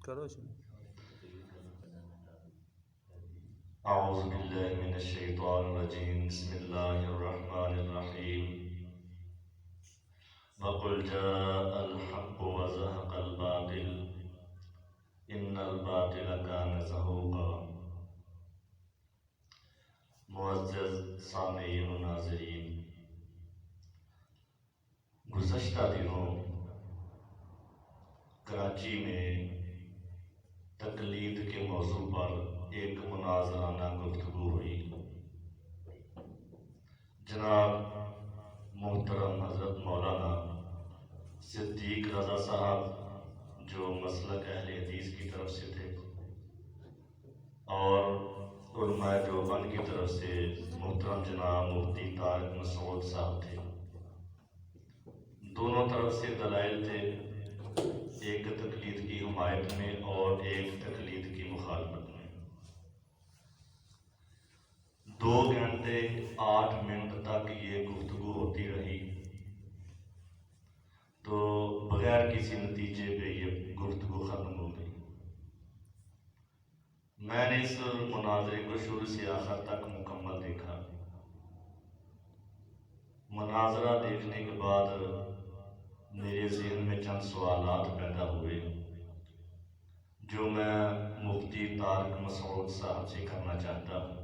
کرو اعوذ باللہ من الشیطان الرجیم بسم اللہ الرحمن الرحیم وقل جاء الحق وزهق الباطل ان الباطل كان زهوقا۔ معزز سامعین و ناظرین، گزشتہ دنوں کراچی میں تقلید کے موضوع پر ایک مناظرانہ گفتگو ہوئی۔ جناب محترم حضرت مولانا صدیق رضا صاحب جو مسلک اہل حدیث کی طرف سے تھے اور علماء دیوبند کی طرف سے محترم جناب مفتی طارق مسعود صاحب تھے، دونوں طرف سے دلائل تھے، ایک تقلید کی حمایت میں اور ایک تقلید کی مخالفت میں۔ 2 گھنٹے 8 منٹ تک یہ گفتگو ہوتی رہی، تو بغیر کسی نتیجے پہ یہ گفتگو ختم ہو گئی۔ میں نے اس مناظرے کو شروع سے آخر تک مکمل دیکھا۔ مناظرہ دیکھنے کے بعد میرے ذہن میں چند سوالات پیدا ہوئے جو میں مفتی طارق مسعود صاحب سے کرنا چاہتا ہوں۔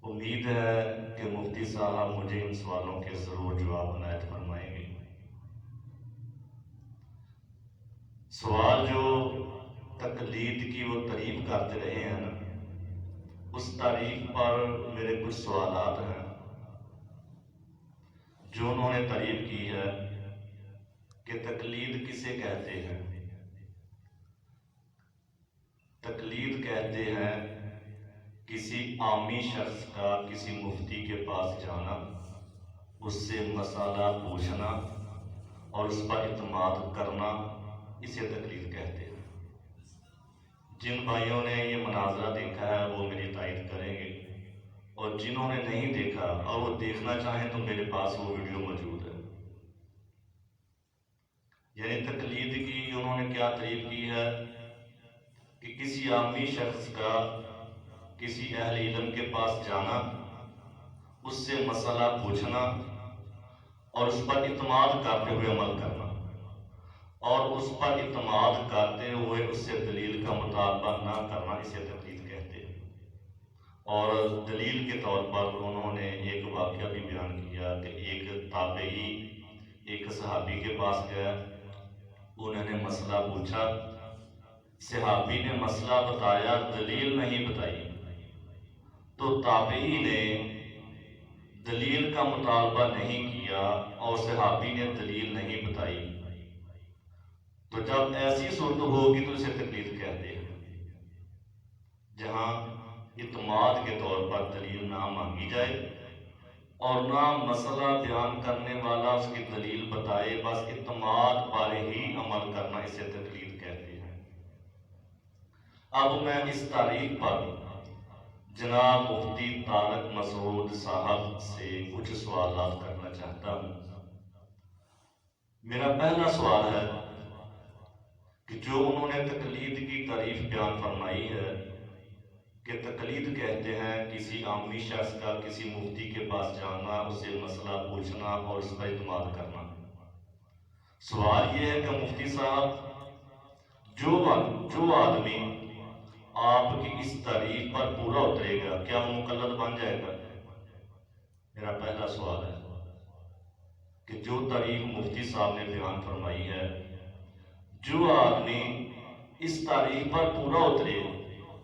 امید ہے کہ مفتی صاحب مجھے ان سوالوں کے ضرور جواب عنایت فرمائیں گے۔ سوال جو تقلید کی وہ تعریف کرتے رہے ہیں نا، اس تعریف پر میرے کچھ سوالات ہیں جو انہوں نے تعریف کی ہے کہ تقلید کسے کہتے ہیں۔ تقلید کہتے ہیں کسی عامی شخص کا کسی مفتی کے پاس جانا، اس سے مسئلہ پوچھنا اور اس پر اعتماد کرنا، اسے تقلید کہتے ہیں۔ جن بھائیوں نے یہ مناظرہ دیکھا ہے وہ میری تائید کریں گے، اور جنہوں نے نہیں دیکھا اور وہ دیکھنا چاہیں تو میرے پاس وہ ویڈیو موجود ہے۔ یعنی تقلید کی انہوں نے کیا تعریف کی ہے کہ کسی عامی شخص کا کسی اہل علم کے پاس جانا، اس سے مسئلہ پوچھنا اور اس پر اعتماد کرتے ہوئے عمل کرنا، اور اس پر اعتماد کرتے ہوئے اس سے دلیل کا مطالبہ نہ کرنا، اسے تقلید کہتے ہیں۔ اور دلیل کے طور پر انہوں نے ایک واقعہ بھی بیان کیا کہ ایک تابعی ایک صحابی کے پاس گیا، انہوں نے مسئلہ پوچھا، صحابی نے مسئلہ بتایا، دلیل نہیں بتائی، تو تابعی نے دلیل کا مطالبہ نہیں کیا اور صحابی نے دلیل نہیں بتائی، تو جب ایسی صورت ہوگی تو اسے تقلید کہتے ہیں، جہاں اعتماد کے طور پر دلیل نہ مانگی جائے اور نہ مسئلہ بیان کرنے والا اس کی دلیل بتائے، بس اعتماد پر ہی عمل کرنا، اسے تقلید کہتے ہیں۔ اب میں اس تاریخ پر جناب مفتی طارق مسعود صاحب سے کچھ سوالات کرنا چاہتا ہوں۔ میرا پہلا سوال ہے کہ جو انہوں نے تقلید کی تعریف بیان فرمائی ہے کہ تقلید کہتے ہیں کسی عامی شخص کا کسی مفتی کے پاس جانا، اسے مسئلہ پوچھنا اور اس پر اعتماد کرنا۔ سوال یہ ہے کہ مفتی صاحب جو آدمی آپ کی اس تعریف پر پورا اترے گا، کیا وہ مقلد بن جائے گا؟ میرا پہلا سوال ہے کہ جو تعریف مفتی صاحب نے بیان فرمائی ہے، جو آدمی اس تعریف پر پورا اترے،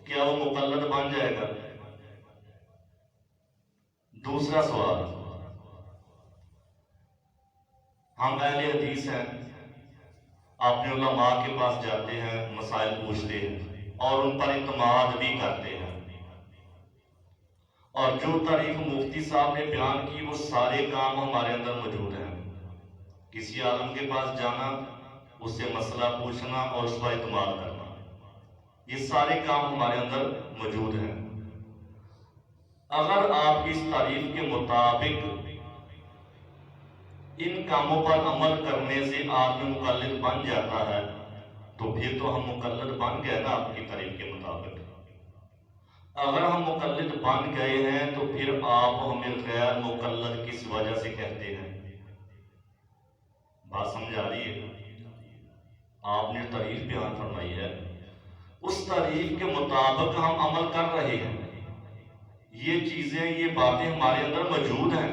کیا وہ مقلد بن جائے گا؟ دوسرا سوال، ہم اہل حدیث ہیں، اپنے علماء کے پاس جاتے ہیں، مسائل پوچھتے ہیں اور ان پر اعتماد بھی کرتے ہیں، اور جو تعریف مفتی صاحب نے بیان کی وہ سارے کام ہمارے اندر موجود ہیں۔ کسی عالم کے پاس جانا، اس سے مسئلہ پوچھنا اور اس پر اعتماد کرنا، یہ سارے کام ہمارے اندر موجود ہیں۔ اگر آپ کی اس تعریف کے مطابق ان کاموں پر عمل کرنے سے آدمی مقلد بن جاتا ہے تو پھر تو ہم مقلد بن گئے نا آپ کی تعریف کے مطابق۔ اگر ہم مقلد بن گئے ہیں تو پھر آپ ہمیں غیر مقلد کس وجہ سے کہتے ہیں؟ بات سمجھ آ رہی ہے؟ آپ نے تعریف بیان فرمائی ہے، اس تعریف کے مطابق ہم عمل کر رہے ہیں، یہ چیزیں یہ باتیں ہمارے اندر موجود ہیں،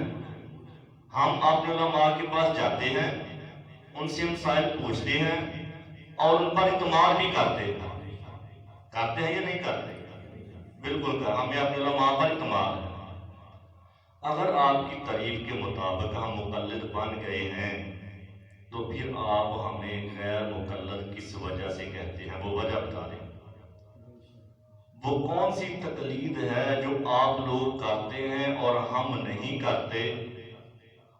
ہم اپنے علماء کے پاس جاتے ہیں، ان سے مسائل پوچھتے ہیں اور ان پر اعتماد بھی کرتے ہیں یا نہیں کرتے؟ بالکل ہمیں اپنے علماء پر اعتماد ہے۔ اگر آپ کی تعریف کے مطابق ہم مقلد بن گئے ہیں تو پھر آپ ہمیں غیر مقلد کس وجہ سے کہتے ہیں؟ وہ وجہ بتا دیں۔ وہ کون سی تقلید ہے جو آپ لوگ کرتے ہیں اور ہم نہیں کرتے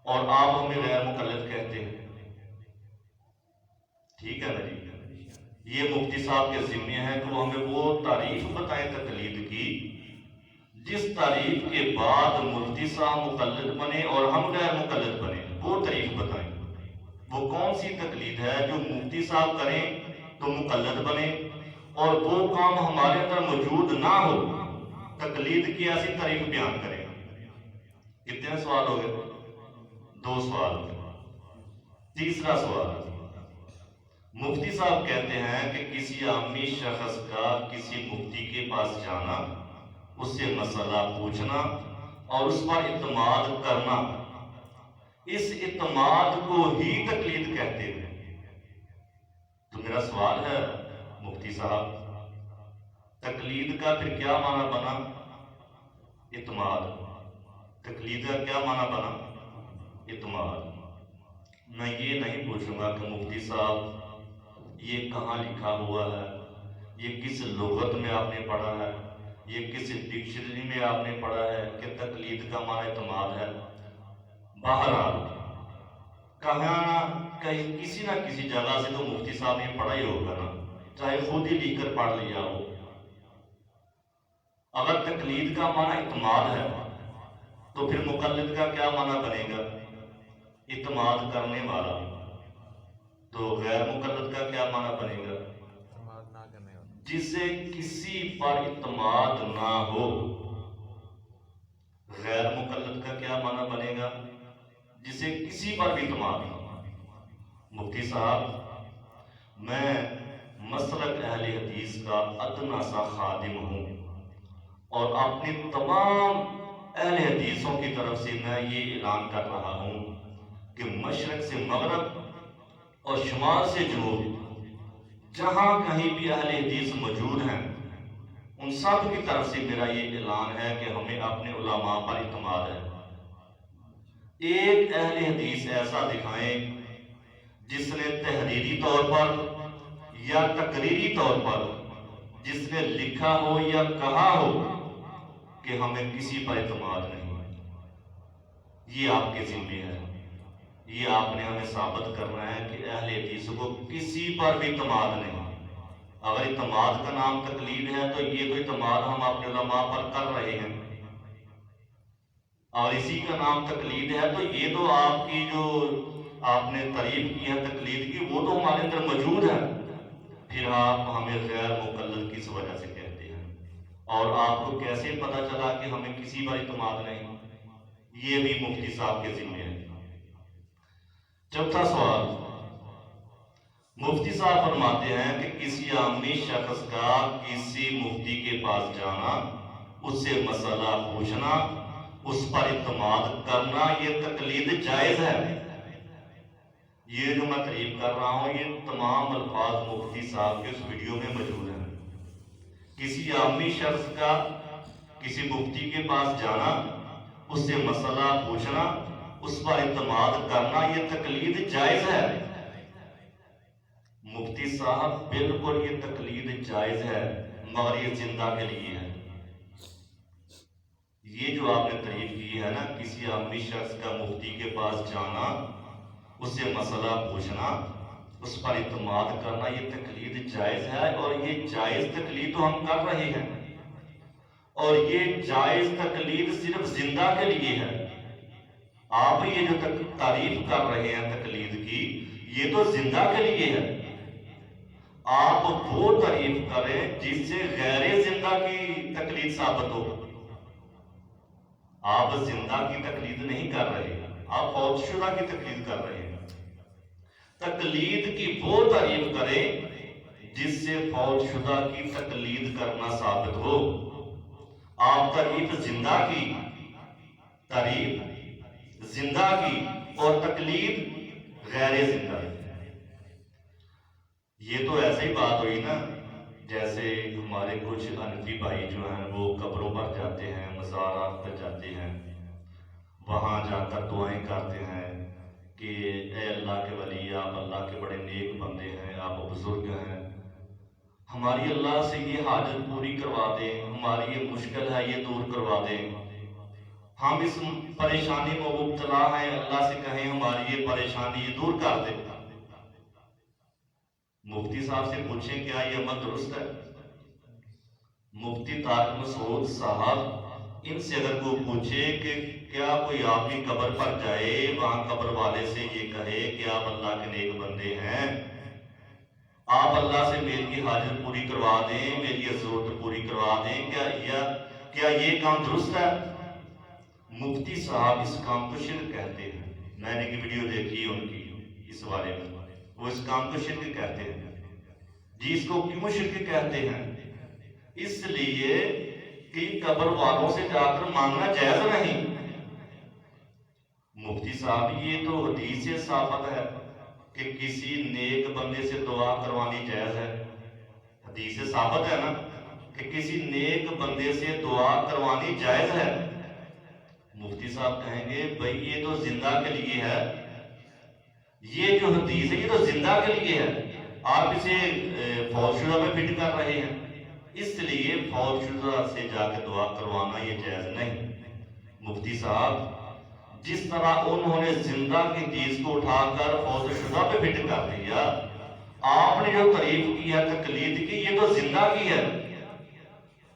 اور آپ ہمیں غیر مقلد کہتے ہیں؟ ٹھیک ہے نا جی؟ یہ مفتی صاحب کے ذمہ ہے کہ وہ ہمیں وہ تعریف بتائیں تقلید کی جس تعریف کے بعد مفتی صاحب مقلد بنے اور ہم غیر مقلد بنے، وہ تعریف بتائیں۔ وہ کون سی تقلید ہے جو مفتی صاحب کریں تو مقلد بنے اور وہ کام ہمارے اندر موجود نہ ہو، تقلید کی ایسی تعریف بیان کریں؟ کتنے سوال ہو گئے؟ 2 سوال۔ تیسرا سوال، مفتی صاحب کہتے ہیں کہ کسی عامی شخص کا کسی مفتی کے پاس جانا، اس سے مسئلہ پوچھنا اور اس پر اعتماد کرنا، اس اعتماد کو ہی تقلید کہتے ہیں۔ تو میرا سوال ہے مفتی صاحب، تقلید کا پھر کیا معنی بنا؟ اعتماد۔ تقلید کا کیا معنی بنا؟ اعتماد۔ میں یہ نہیں پوچھوں گا کہ مفتی صاحب یہ کہاں لکھا ہوا ہے، یہ کس لغت میں آپ نے پڑھا ہے، یہ کس ڈکشنری میں آپ نے پڑھا ہے کہ تقلید کا معنی اعتماد ہے۔ بہرحال کہیں کسی نہ کسی جگہ سے تو مفتی صاحب نے پڑھا ہی ہوگا نا، چاہے خود ہی لکھ کر پڑھ لیا ہو۔ اگر تقلید کا معنی اعتماد ہے تو پھر مقلد کا کیا معنی بنے گا؟ اعتماد کرنے والا۔ تو غیر مقلد کا کیا معنی بنے گا؟ جسے کسی پر اعتماد نہ ہو۔ غیر مقلد کا کیا معنی بنے گا؟ جسے کسی پر بھی اعتماد نہ ہو۔ مفتی صاحب، میں مسلک اہل حدیث کا ادنا سا خادم ہوں اور اپنے تمام اہل حدیثوں کی طرف سے میں یہ اعلان کر رہا ہوں کہ مشرق سے مغرب اور شمال سے جنوب جہاں کہیں بھی اہل حدیث موجود ہیں، ان سب کی طرف سے میرا یہ اعلان ہے کہ ہمیں اپنے علماء پر اعتماد ہے۔ ایک اہل حدیث ایسا دکھائیں جس نے تحریری طور پر یا تقریری طور پر جس نے لکھا ہو یا کہا ہو کہ ہمیں کسی پر اعتماد نہیں۔ یہ آپ کے ذمہ ہے، یہ آپ نے ہمیں ثابت کرنا ہے کہ اہل حدیث کو کسی پر بھی اعتماد نہیں۔ اگر اعتماد کا نام تقلید ہے تو یہ تو اعتماد ہم اپنے علماء پر کر رہے ہیں، اور اسی کا نام تقلید ہے تو یہ تو آپ کی جو آپ نے تعریف کی ہے تقلید کی، وہ تو ہمارے اندر موجود ہے۔ پھر آپ ہمیں غیر مقلد کس وجہ سے کہتے ہیں؟ اور آپ کو کیسے پتا چلا کہ ہمیں کسی پر اعتماد نہیں؟ یہ بھی مفتی صاحب کے ذمہ ہے۔ چوتھا سوال، مفتی صاحب فرماتے ہیں کہ کسی عامی شخص کا کسی مفتی کے پاس جانا، اس سے مسئلہ پوچھنا، اس پر اعتماد کرنا، یہ تقلید جائز ہے۔ یہ جو میں تعریف کر رہا ہوں یہ تمام الفاظ مفتی صاحب کے اس ویڈیو میں موجود ہیں۔ کسی عامی شخص کا کسی مفتی کے پاس جانا، اس سے مسئلہ پوچھنا، اس پر اعتماد کرنا، یہ تقلید جائز ہے۔ مفتی صاحب بالکل یہ تقلید جائز ہے، مگر یہ زندہ کے لیے ہے۔ یہ جو آپ نے تعریف کی ہے نا، کسی عامی شخص کا مفتی کے پاس جانا، اس سے مسئلہ پوچھنا، اس پر اعتماد کرنا، یہ تقلید جائز ہے، اور یہ جائز تقلید تو ہم کر رہے ہیں، اور یہ جائز تقلید صرف زندہ کے لیے ہے۔ آپ یہ جو تعریف کر رہے ہیں تقلید کی، یہ تو زندہ کے لیے ہے۔ آپ وہ تعریف کریں جس سے غیر زندہ کی تقلید ثابت ہو۔ آپ زندہ کی تقلید نہیں کر رہے، آپ فوت شدہ کی تقلید کر رہے ہیں۔ تقلید کی وہ تعریف کریں جس سے فوت شدہ کی تقلید کرنا ثابت ہو۔ آپ تعریف زندہ کی اور تقلید غیر زندہ کی، یہ تو ایسے ہی بات ہوئی نا جیسے ہمارے کچھ حنفی بھائی جو ہیں وہ قبروں پر جاتے ہیں، مزارات پر جاتے ہیں، وہاں جا کر دعائیں کرتے ہیں کہ اے اللہ کے ولی، آپ اللہ کے بڑے نیک بندے ہیں، آپ بزرگ ہیں، ہماری اللہ سے یہ حاجت پوری کروا دیں، ہماری یہ مشکل ہے یہ دور کروا دیں، ہم اس پریشانی میں مبتلا ہیں، اللہ سے کہیں ہماری یہ پریشانی یہ دور کر دے۔ مفتی صاحب سے پوچھیں کیا یہ عمل درست ہے؟ مفتی طارق مسعود صاحب، ان سے اگر کوئی پوچھے کہ کیا کوئی آدمی قبر پر جائے، وہاں قبر والے سے یہ کہے کہ آپ اللہ کے نیک بندے ہیں، آپ اللہ سے میری حاجت پوری کروا دیں، میری ضرورت پوری کروا دیں، کیا یہ کام درست ہے؟ مفتی صاحب اس کام کو شرک کہتے ہیں۔ میں نے ایک ویڈیو دیکھی ان کی اس بارے میں، وہ اس کام کو شرک کہتے ہیں۔ جی اس کو کیوں شرک کہتے ہیں؟ اس لیے کہ قبر والوں سے جا کر مانگنا جائز نہیں۔ مفتی صاحب یہ تو حدیث سے ثابت ہے کہ کسی نیک بندے سے دعا کروانی جائز ہے، حدیث سے ثابت ہے نا کہ کسی نیک بندے سے دعا کروانی جائز ہے۔ مفتی صاحب کہیں گے بھئی یہ تو زندہ کے لیے ہے، یہ جو حدیث ہے یہ تو زندہ کے لیے ہے، آپ اسے فوت شدہ میں فٹ کر رہے ہیں، اس لیے فوت شدہ سے جا کے دعا کروانا یہ جائز نہیں۔ مفتی صاحب جس طرح انہوں نے زندہ کی حدیث کو اٹھا کر فوت شدہ پہ فٹ کر دیا، آپ نے جو تعریف کی ہے تقلید کی، یہ تو زندہ کی ہے،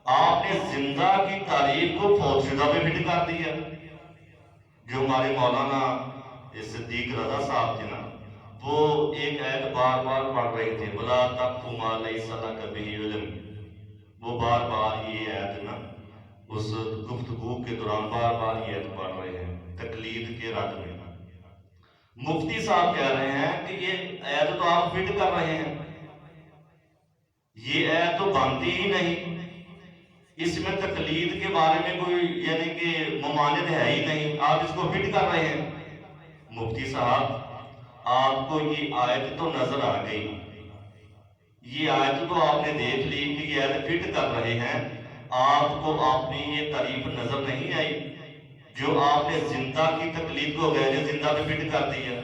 آپ نے زندہ کی تعریف کو فوت شدہ پہ فٹ کر دیا۔ جو ہمارے مولانا صدیق رضا صاحب تھے نا، وہ ایک آیت بار بار پڑھ رہے تھے، وَلَا تَقْفُ مَا لَيْسَ لَكَ بِهِ عِلْمٌ، وہ بار بار یہ آیت نا اس گفتگو کے دوران بار بار یہ آیت پڑھ رہے ہیں تقلید کے رد میں۔ مفتی صاحب کہہ رہے ہیں کہ یہ آیت تو آپ فٹ کر رہے ہیں، یہ آیت تو بنتی ہی نہیں، اس میں تقلید کے بارے میں کوئی یعنی کہ ممانعت ہے ہی نہیں، آپ اس کو فٹ کر رہے ہیں۔ مفتی صاحب آپ کو یہ آیت تو نظر آ گئی، یہ آیت تو آپ نے دیکھ لی کہ یہ آیت فٹ کر رہے ہیں، آپ کو اپنی یہ تعریف نظر نہیں آئی جو آپ نے زندہ کی تقلید کو غیر زندہ پہ فٹ کر دیا؟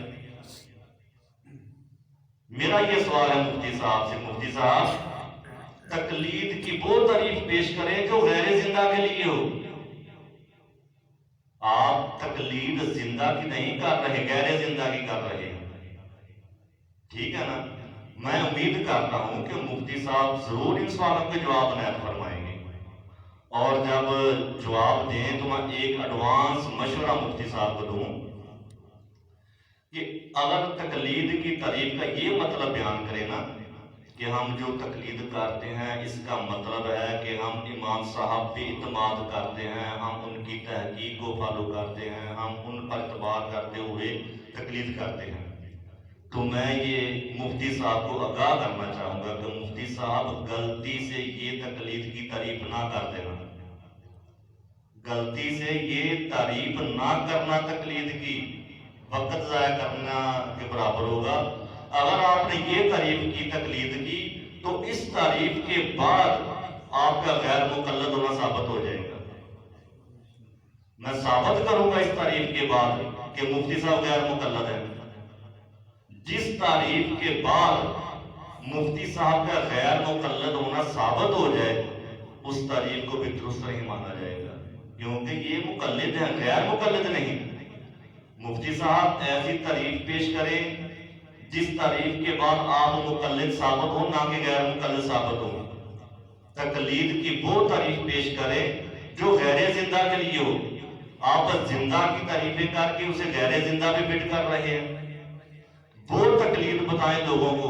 میرا یہ سوال ہے مفتی صاحب سے، مفتی صاحب تقلید کی وہ تعریف پیش کریں جو غیر زندہ کے لیے ہو۔ آپ تقلید زندہ کی نہیں کر رہے، غیر زندہ کی کر رہے ہیں، ٹھیک ہے نا؟ میں امید کرتا ہوں کہ مفتی صاحب ضرور ان سوالوں کے جواب عنایت فرمائیں گے، اور جب جواب دیں تو میں ایک ایڈوانس مشورہ مفتی صاحب کو دوں کہ اگر تقلید کی تعریف کا یہ مطلب بیان کریں نا کہ ہم جو تقلید کرتے ہیں اس کا مطلب ہے کہ ہم امام صاحب پہ اعتماد کرتے ہیں، ہم ان کی تحقیق کو فالو کرتے ہیں، ہم ان پر اعتبار کرتے ہوئے تقلید کرتے ہیں، تو میں یہ مفتی صاحب کو آگاہ کرنا چاہوں گا کہ مفتی صاحب غلطی سے یہ تقلید کی تعریف نہ کر دینا، غلطی سے یہ تعریف نہ کرنا تقلید کی، وقت ضائع کرنا کے برابر ہوگا۔ اگر آپ نے یہ تعریف کی تقلید کی تو اس تعریف کے بعد آپ کا غیر مقلد ہونا ثابت ہو جائے گا۔ میں ثابت کروں گا اس تعریف کے بعد کہ مفتی صاحب غیر مقلد ہیں۔ جس تعریف کے بعد مفتی صاحب کا غیر مقلد ہونا ثابت ہو جائے اس تعریف کو بھی درست نہیں مانا جائے گا، کیونکہ یہ مقلد ہیں، غیر مقلد نہیں۔ مفتی صاحب ایسی تعریف پیش کریں جس تعریف کے بعد آپ مقلد ثابت ہوں، نہ کہ غیر مقلد ثابت ہوں۔ تقلید کی وہ تعریف پیش کریں جو غیر زندہ کے لیے ہو۔ آپ زندہ کی تعریفیں کر کے اسے غیر زندہ پہ فٹ کر رہے ہیں۔ وہ تقلید بتائیں لوگوں کو